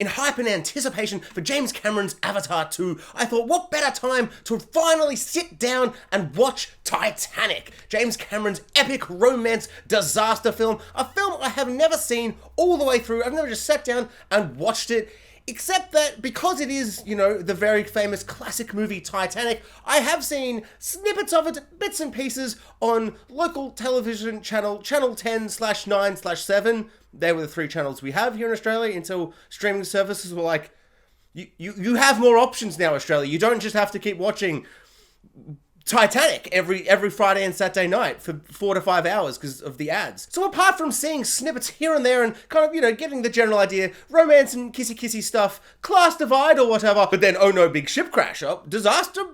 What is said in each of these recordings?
In hype and anticipation for James Cameron's Avatar 2, I thought what better time to finally sit down and watch Titanic, James Cameron's epic romance disaster film, a film I have never seen all the way through. I've never just sat down and watched it, except that because it is, the very famous classic movie Titanic, I have seen snippets of it, bits and pieces, on local television channel 10/9/7. They were the three channels we have here in Australia until streaming services were like, you have more options now, Australia. You don't just have to keep watching Titanic every Friday and Saturday night for 4 to 5 hours because of the ads. So apart from seeing snippets here and there and kind of, getting the general idea, romance and kissy stuff, class divide or whatever, but then, oh no, big ship crash, oh, disaster,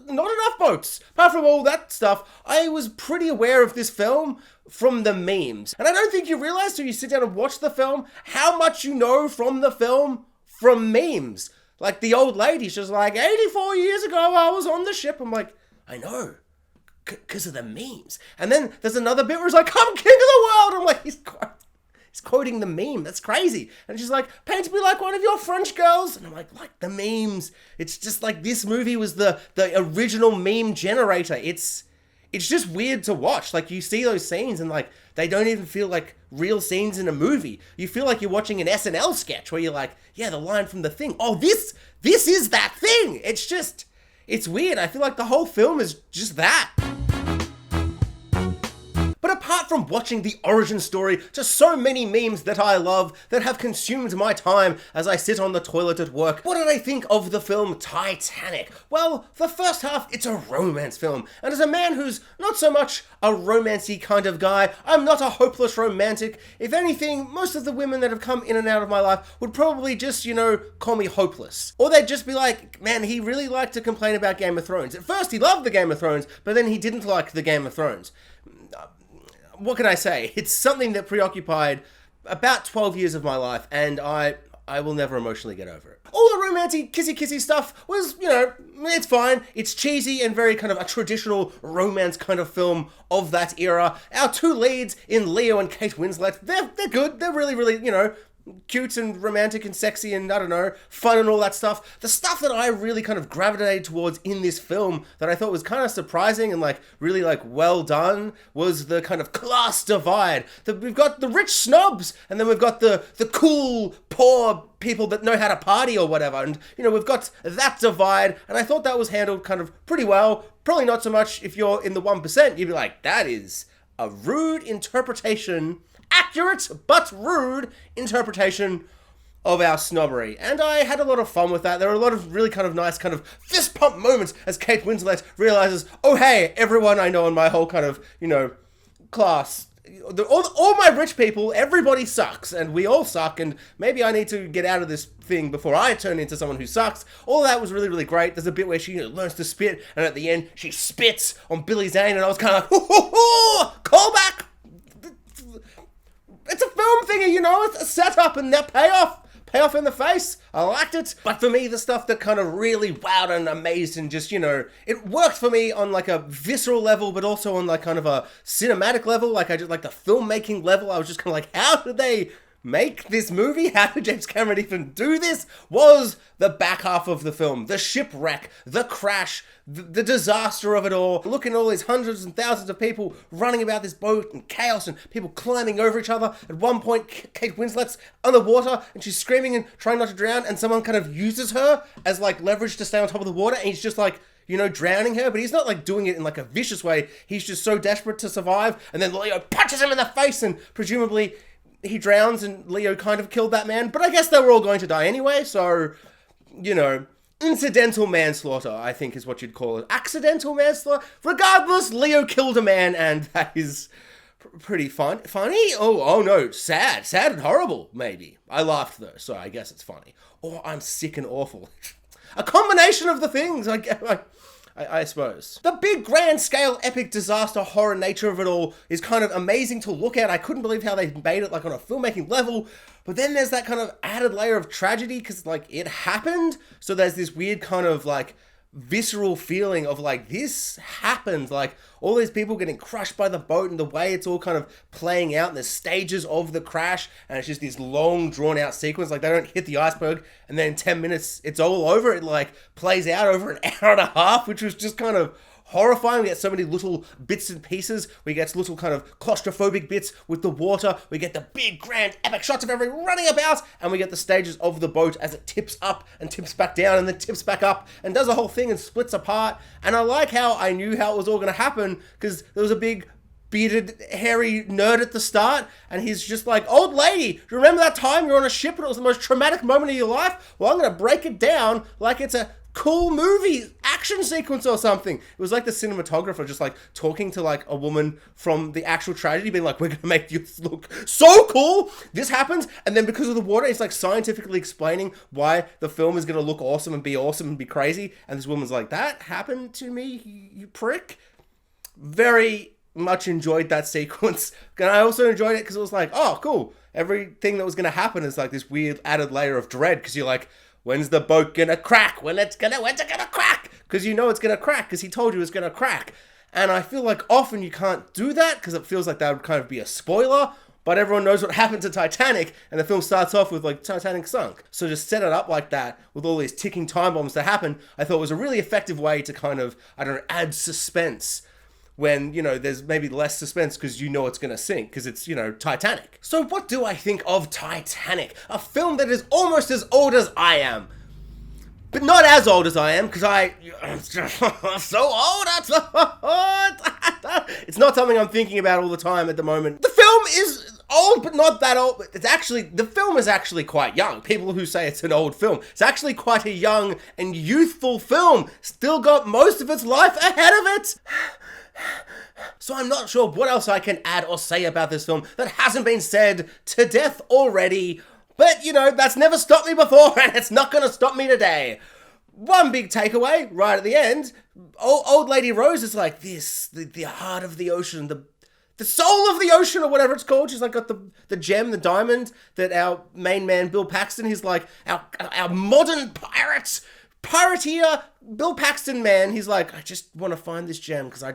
not enough boats. Apart from all that stuff, I was pretty aware of this film from the memes. And I don't think you realize till you sit down and watch the film how much you know from the film from memes. Like the old lady's just like, 84 years ago I was on the ship. I'm like, I know, because of the memes. And then there's another bit where it's like, I'm king of the world. I'm like, he's quoting the meme. That's crazy. And she's like, paint me like one of your French girls. And I'm like the memes. It's just like this movie was the original meme generator. It's just weird to watch. Like you see those scenes and like, they don't even feel like real scenes in a movie. You feel like you're watching an SNL sketch where you're like, yeah, the line from the thing. Oh, this is that thing. It's weird. I feel like the whole film is just that. But apart from watching the origin story to so many memes that I love that have consumed my time as I sit on the toilet at work, what did I think of the film Titanic? Well, the first half, it's a romance film. And as a man who's not so much a romancy kind of guy, I'm not a hopeless romantic. If anything, most of the women that have come in and out of my life would probably just, call me hopeless. Or they'd just be like, man, he really liked to complain about Game of Thrones. At first he loved the Game of Thrones, but then he didn't like the Game of Thrones. What can I say? It's something that preoccupied about 12 years of my life, and I will never emotionally get over it. All the romantic, kissy stuff was, it's fine. It's cheesy and very kind of a traditional romance kind of film of that era. Our two leads in Leo and Kate Winslet, they're good. They're really, really, cute and romantic and sexy and, I don't know, fun and all that stuff. The stuff that I really kind of gravitated towards in this film that I thought was kind of surprising and really well done was the kind of class divide. We've got the rich snobs and then we've got the cool, poor people that know how to party or whatever. And, we've got that divide, and I thought that was handled kind of pretty well. Probably not so much if you're in the 1%. You'd be like, that is a rude interpretation, accurate but rude interpretation of our snobbery. And I had a lot of fun with that. There were a lot of really kind of nice kind of fist pump moments as Kate Winslet realizes, oh hey, everyone I know in my whole kind of, class, all my rich people, everybody sucks and we all suck and maybe I need to get out of this thing before I turn into someone who sucks. All of that was really, really great. There's a bit where she learns to spit and at the end she spits on Billy Zane and I was kind of like, call back. It's a film thingy, it's a setup and that payoff in the face. I liked it. But for me, the stuff that kind of really wowed and amazed and just, it worked for me on like a visceral level, but also on like kind of a cinematic level. Like I just like the filmmaking level. I was just kind of like, how did they make this movie? How did James Cameron even do this? Was the back half of the film, the shipwreck, the crash, the disaster of it all. Looking at all these hundreds and thousands of people running about this boat and chaos and people climbing over each other. At one point, Kate Winslet's underwater and she's screaming and trying not to drown and someone kind of uses her as like leverage to stay on top of the water and he's just like, drowning her, but he's not like doing it in like a vicious way. He's just so desperate to survive and then Leo punches him in the face and presumably he drowns and Leo kind of killed that man, but I guess they were all going to die anyway, so, incidental manslaughter, I think is what you'd call it. Accidental manslaughter? Regardless, Leo killed a man and that is pretty funny. Oh no, sad and horrible, maybe. I laughed though, so I guess it's funny. Or I'm sick and awful. A combination of the things, I suppose. The big grand scale epic disaster horror nature of it all is kind of amazing to look at. I couldn't believe how they made it like on a filmmaking level, but then there's that kind of added layer of tragedy because like it happened. So there's this weird kind of like visceral feeling of like, this happened, like all these people getting crushed by the boat and the way it's all kind of playing out and the stages of the crash, and it's just this long drawn out sequence. Like, they don't hit the iceberg and then in 10 minutes it's all over. It like plays out over an hour and a half, which was just kind of horrifying. We get so many little bits and pieces. We get little kind of claustrophobic bits with the water. We get the big, grand, epic shots of everyone running about. And we get the stages of the boat as it tips up and tips back down and then tips back up and does a whole thing and splits apart. And I like how I knew how it was all going to happen, because there was a big bearded, hairy nerd at the start, and he's just like, old lady, do you remember that time you were on a ship and it was the most traumatic moment of your life? Well, I'm going to break it down like it's a cool movie action sequence or something. It was like the cinematographer just like talking to like a woman from the actual tragedy, being like, we're gonna make you look so cool, this happens, and then because of the water, it's like scientifically explaining why the film is gonna look awesome and be crazy, and this woman's like, that happened to me, you prick. Very much enjoyed that sequence, and I also enjoyed it because it was like, oh cool, everything that was gonna happen is like this weird added layer of dread, because you're like, when's the boat gonna crack? When's it gonna crack? Because you know it's gonna crack, because he told you it's gonna crack. And I feel like often you can't do that, because it feels like that would kind of be a spoiler, but everyone knows what happened to Titanic, and the film starts off with like, Titanic sunk. So just set it up like that, with all these ticking time bombs that happen, I thought was a really effective way to kind of, I don't know, add suspense when, you know, there's maybe less suspense because you know it's going to sink, because it's, you know, Titanic. So what do I think of Titanic? A film that is almost as old as I am. But not as old as I am, because I'm so old. It's not something I'm thinking about all the time at the moment. The film is old, but not that old. The film is actually quite young. People who say it's an old film, it's actually quite a young and youthful film. Still got most of its life ahead of it. So I'm not sure what else I can add or say about this film that hasn't been said to death already. But, you know, that's never stopped me before, and it's not going to stop me today. One big takeaway, right at the end, old lady Rose is like, this, the heart of the ocean, the soul of the ocean, or whatever it's called. She's like got the gem, the diamond, that our main man, Bill Paxton, he's like, our modern pirateer, Bill Paxton man, he's like, I just want to find this gem, because I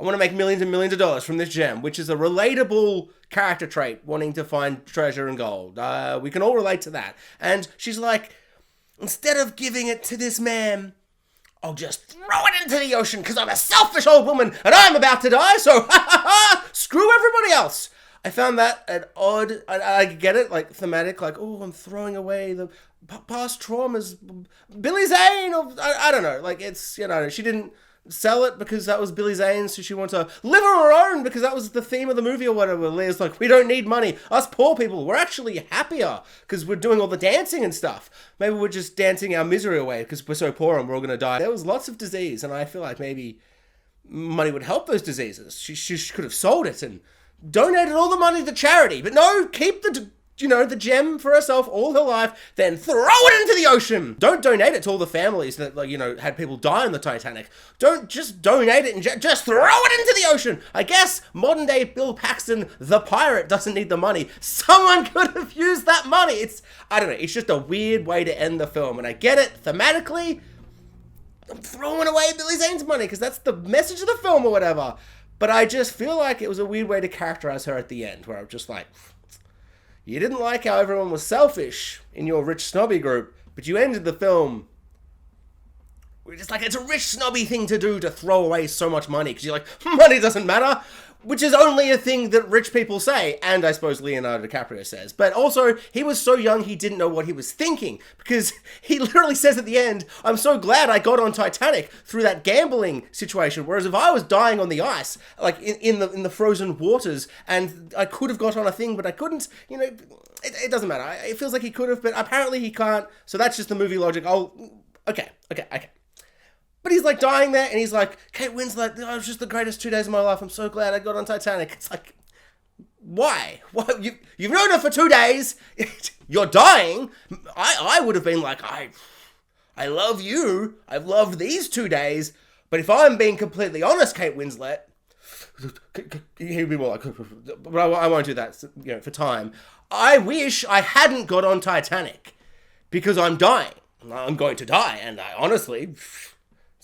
want to make millions and millions of dollars from this gem, which is a relatable character trait, wanting to find treasure and gold. We can all relate to that. And she's like, instead of giving it to this man, I'll just throw it into the ocean, because I'm a selfish old woman and I'm about to die, so screw everybody else. I found that an odd, I get it, like thematic, like, oh, I'm throwing away the past traumas. Billy Zane, or I don't know, like, it's, you know, she didn't sell it because that was Billy Zane, so she wanted to live on her own because that was the theme of the movie or whatever. Leah's like, we don't need money. Us poor people, we're actually happier because we're doing all the dancing and stuff. Maybe we're just dancing our misery away because we're so poor and we're all going to die. There was lots of disease, and I feel like maybe money would help those diseases. She could have sold it and donated all the money to charity, but no, keep the gem for herself all her life, then throw it into the ocean. Don't donate it to all the families that, like, you know, had people die on the Titanic. Don't just donate it and just throw it into the ocean. I guess modern day Bill Paxton, the pirate, doesn't need the money. Someone could have used that money. I don't know, it's just a weird way to end the film, and I get it thematically. I'm throwing away Billy Zane's money because that's the message of the film or whatever. But I just feel like it was a weird way to characterize her at the end, where I'm just like, you didn't like how everyone was selfish in your rich snobby group, but you ended the film. We're just like, it's a rich snobby thing to do, to throw away so much money, because you're like, money doesn't matter, which is only a thing that rich people say, and I suppose Leonardo DiCaprio says. But also, he was so young he didn't know what he was thinking, because he literally says at the end, I'm so glad I got on Titanic through that gambling situation, whereas if I was dying on the ice, like in the frozen waters, and I could have got on a thing, but I couldn't, you know, it doesn't matter. It feels like he could have, but apparently he can't, so that's just the movie logic. Okay. But he's like dying there, and he's like, Kate Winslet, it was just the greatest 2 days of my life. I'm so glad I got on Titanic. It's like, why? You've known her for 2 days. You're dying. I would have been like, I love you. I've loved these 2 days. But if I'm being completely honest, Kate Winslet, he'd be more like, but I won't do that, you know, for time. I wish I hadn't got on Titanic because I'm dying. I'm going to die, and I honestly,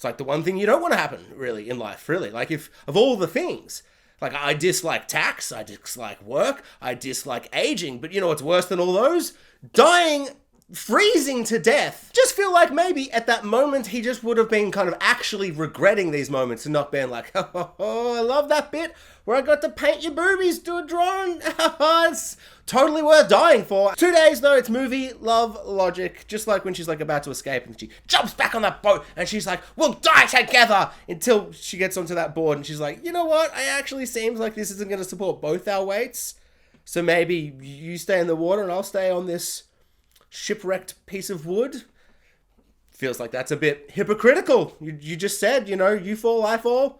It's like the one thing you don't want to happen, really, in life, really. Like, if, of all the things, like, I dislike tax, I dislike work, I dislike aging, but you know what's worse than all those? Dying, freezing to death. Just feel like maybe at that moment he just would have been kind of actually regretting these moments and not being like, oh, I love that bit where I got to paint your boobies to a drawing. It's totally worth dying for. 2 days though, it's movie love logic. Just like when she's like about to escape and she jumps back on that boat and she's like, we'll die together, until she gets onto that board and she's like, you know what? It actually seems like this isn't going to support both our weights. So maybe you stay in the water and I'll stay on this shipwrecked piece of wood. Feels like that's a bit hypocritical. You just said, you know, you fall, I fall.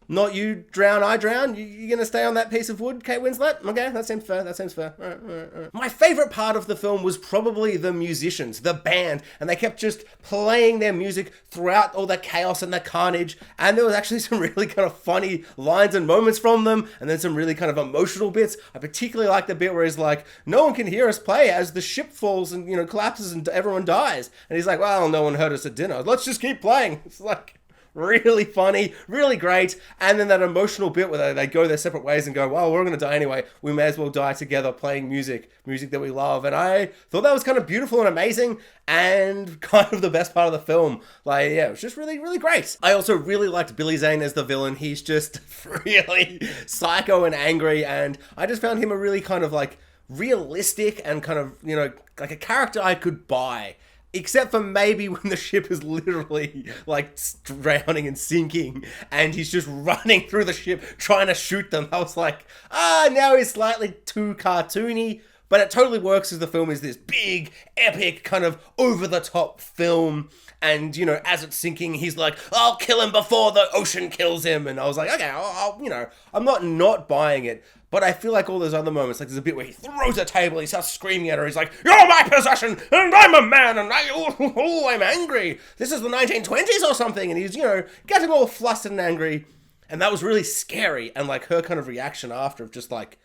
Not you drown, I drown. You're going to stay on that piece of wood, Kate Winslet? Okay, that seems fair. That seems fair. All right. My favorite part of the film was probably the musicians, the band, and they kept just playing their music throughout all the chaos and the carnage, and there was actually some really kind of funny lines and moments from them, and then some really kind of emotional bits. I particularly like the bit where he's like, no one can hear us play as the ship falls and, you know, collapses and everyone dies. And he's like, well, no one heard us at dinner. Let's just keep playing. It's like, really funny, really great. And then that emotional bit where they go their separate ways and go, well, we're going to die anyway. We may as well die together playing music that we love. And I thought that was kind of beautiful and amazing and kind of the best part of the film. Like, yeah, it was just really, really great. I also really liked Billy Zane as the villain. He's just really psycho and angry. And I just found him a really kind of like realistic and kind of, you know, like a character I could buy. Except for maybe when the ship is literally like drowning and sinking and he's just running through the ship trying to shoot them. I was like, now he's slightly too cartoony, but it totally works as the film is this big, epic, kind of over-the-top film. And, you know, as it's sinking, he's like, I'll kill him before the ocean kills him. And I was like, okay, you know, I'm not buying it. But I feel like all those other moments, like there's a bit where he throws a table, he starts screaming at her, he's like, you're my possession, and I'm a man, and I'm angry. This is the 1920s or something. And he's, you know, getting all flustered and angry. And that was really scary. And like her kind of reaction after of just like,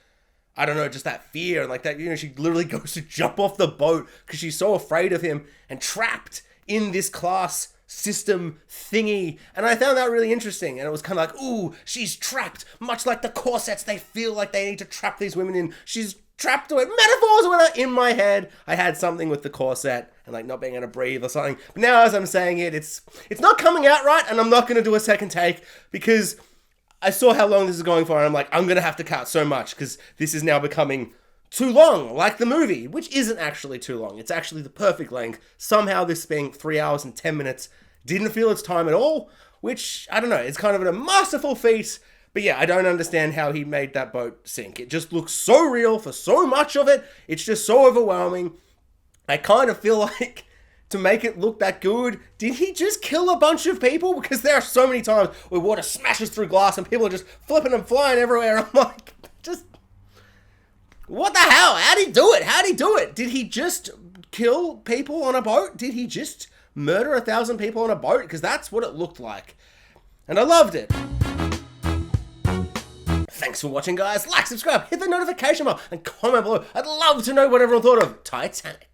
I don't know, just that fear. And like that, you know, she literally goes to jump off the boat because she's so afraid of him and trapped in this class system thingy. And I found that really interesting. And it was kind of like, ooh, she's trapped. Much like the corsets they feel like they need to trap these women in. She's trapped away. Metaphors were in my head. I had something with the corset and like not being able to breathe or something. But now as I'm saying it, it's not coming out right. And I'm not going to do a second take because I saw how long this is going for. And I'm like, I'm going to have to cut so much because this is now becoming too long, like the movie, which isn't actually too long. It's actually the perfect length. Somehow this being 3 hours and 10 minutes didn't feel its time at all, which, I don't know, it's kind of a masterful feat. But yeah, I don't understand how he made that boat sink. It just looks so real for so much of it. It's just so overwhelming. I kind of feel like to make it look that good, did he just kill a bunch of people? Because there are so many times where water smashes through glass and people are just flipping and flying everywhere. I'm like, just... what the hell? How'd he do it? How'd he do it? Did he just kill people on a boat? Did he just murder 1,000 people on a boat? Because that's what it looked like. And I loved it. Thanks for watching, guys. Like, subscribe, hit the notification bell, and comment below. I'd love to know what everyone thought of Titanic.